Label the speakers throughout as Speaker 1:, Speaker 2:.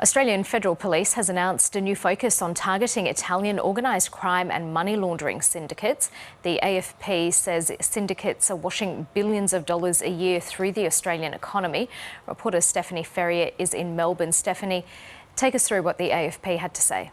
Speaker 1: Australian Federal Police has announced a new focus on targeting Italian organised crime and money laundering syndicates. The AFP says syndicates are washing billions of dollars a year through the Australian economy. Reporter Stephanie Ferrier is in Melbourne. Stephanie, take us through what the AFP had to say.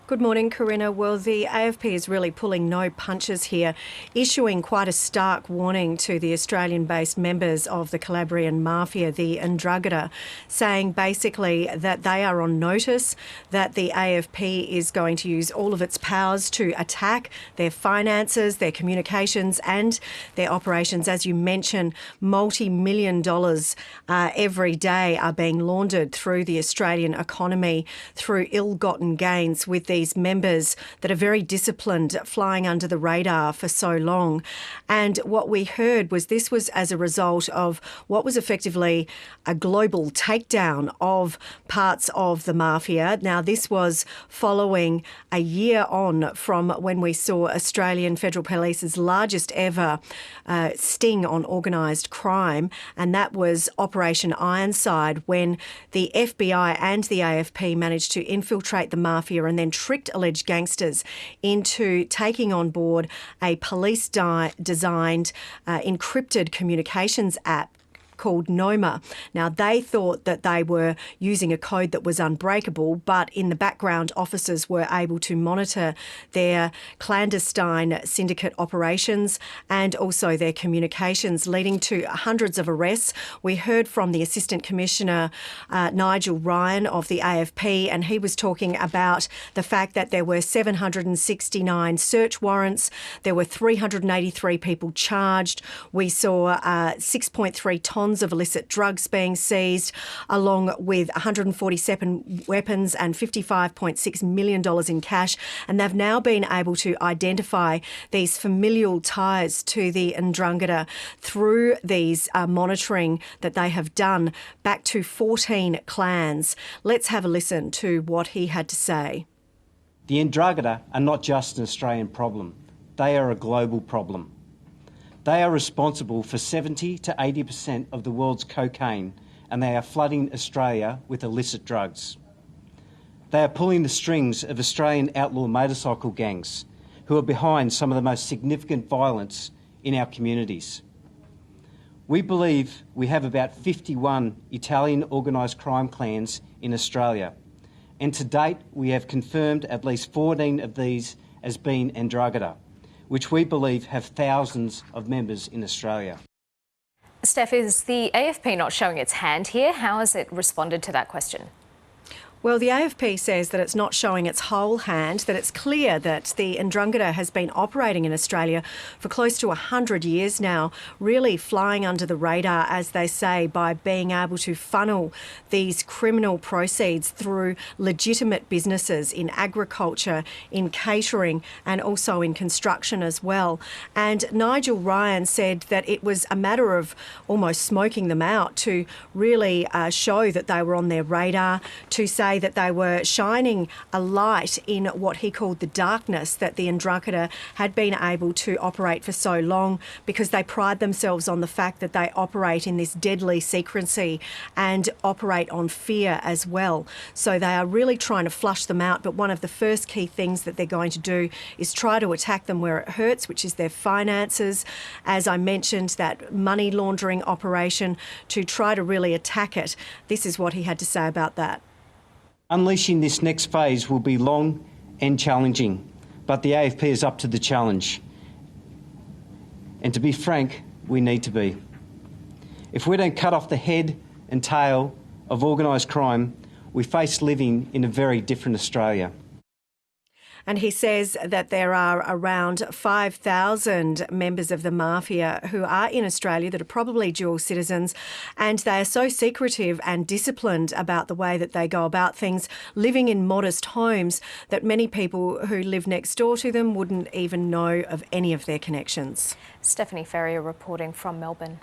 Speaker 2: Good morning, Corinna. Well, the AFP is really pulling no punches here, issuing quite a stark warning to the Australian-based members of the Calabrian Mafia, the 'Ndrangheta, saying basically that they are on notice, that the AFP is going to use all of its powers to attack their finances, their communications and their operations. As you mentioned, multi-million dollars every day are being laundered through the Australian economy through ill-gotten gains with these members that are very disciplined, flying under the radar for so long. And what we heard was this was as a result of what was effectively a global takedown of parts of the mafia. Now, this was following a year on from when we saw Australian Federal Police's largest ever sting on organised crime, and that was Operation Ironside, when the FBI and the AFP managed to infiltrate the mafia and then tricked alleged gangsters into taking on board a police-designed encrypted communications app called Noma. Now, they thought that they were using a code that was unbreakable, but in the background, officers were able to monitor their clandestine syndicate operations and also their communications, leading to hundreds of arrests. We heard from the Assistant Commissioner, Nigel Ryan of the AFP, and he was talking about the fact that there were 769 search warrants, there were 383 people charged. We saw 6.3 tonnes of illicit drugs being seized, along with 147 weapons and $55.6 million in cash. And they've now been able to identify these familial ties to the 'Ndrangheta through these monitoring that they have done back to 14 clans. Let's have a listen to what he had to say.
Speaker 3: The 'Ndrangheta are not just an Australian problem. They are a global problem. They are responsible for 70 to 80% of the world's cocaine, and they are flooding Australia with illicit drugs. They are pulling the strings of Australian outlaw motorcycle gangs, who are behind some of the most significant violence in our communities. We believe we have about 51 Italian organised crime clans in Australia, and to date we have confirmed at least 14 of these as being 'Ndrangheta, which we believe have thousands of members in Australia.
Speaker 1: Steph, is the AFP not showing its hand here? How has it responded to that question?
Speaker 2: Well, the AFP says that it's not showing its whole hand, that it's clear that the 'Ndrangheta has been operating in Australia for close to 100 years now, really flying under the radar, as they say, by being able to funnel these criminal proceeds through legitimate businesses in agriculture, in catering and also in construction as well. And Nigel Ryan said that it was a matter of almost smoking them out to really show that they were on their radar, to say that they were shining a light in what he called the darkness that the 'Ndrangheta had been able to operate for so long, because they pride themselves on the fact that they operate in this deadly secrecy and operate on fear as well. So they are really trying to flush them out, but one of the first key things that they're going to do is try to attack them where it hurts, which is their finances. As I mentioned, that money laundering operation, to try to really attack it. This is what he had to say about that.
Speaker 3: Unleashing this next phase will be long and challenging, but the AFP is up to the challenge. And to be frank, we need to be. If we don't cut off the head and tail of organised crime, we face living in a very different Australia.
Speaker 2: And he says that there are around 5,000 members of the mafia who are in Australia that are probably dual citizens, and they are so secretive and disciplined about the way that they go about things, living in modest homes, that many people who live next door to them wouldn't even know of any of their connections.
Speaker 1: Stephanie Ferrier reporting from Melbourne.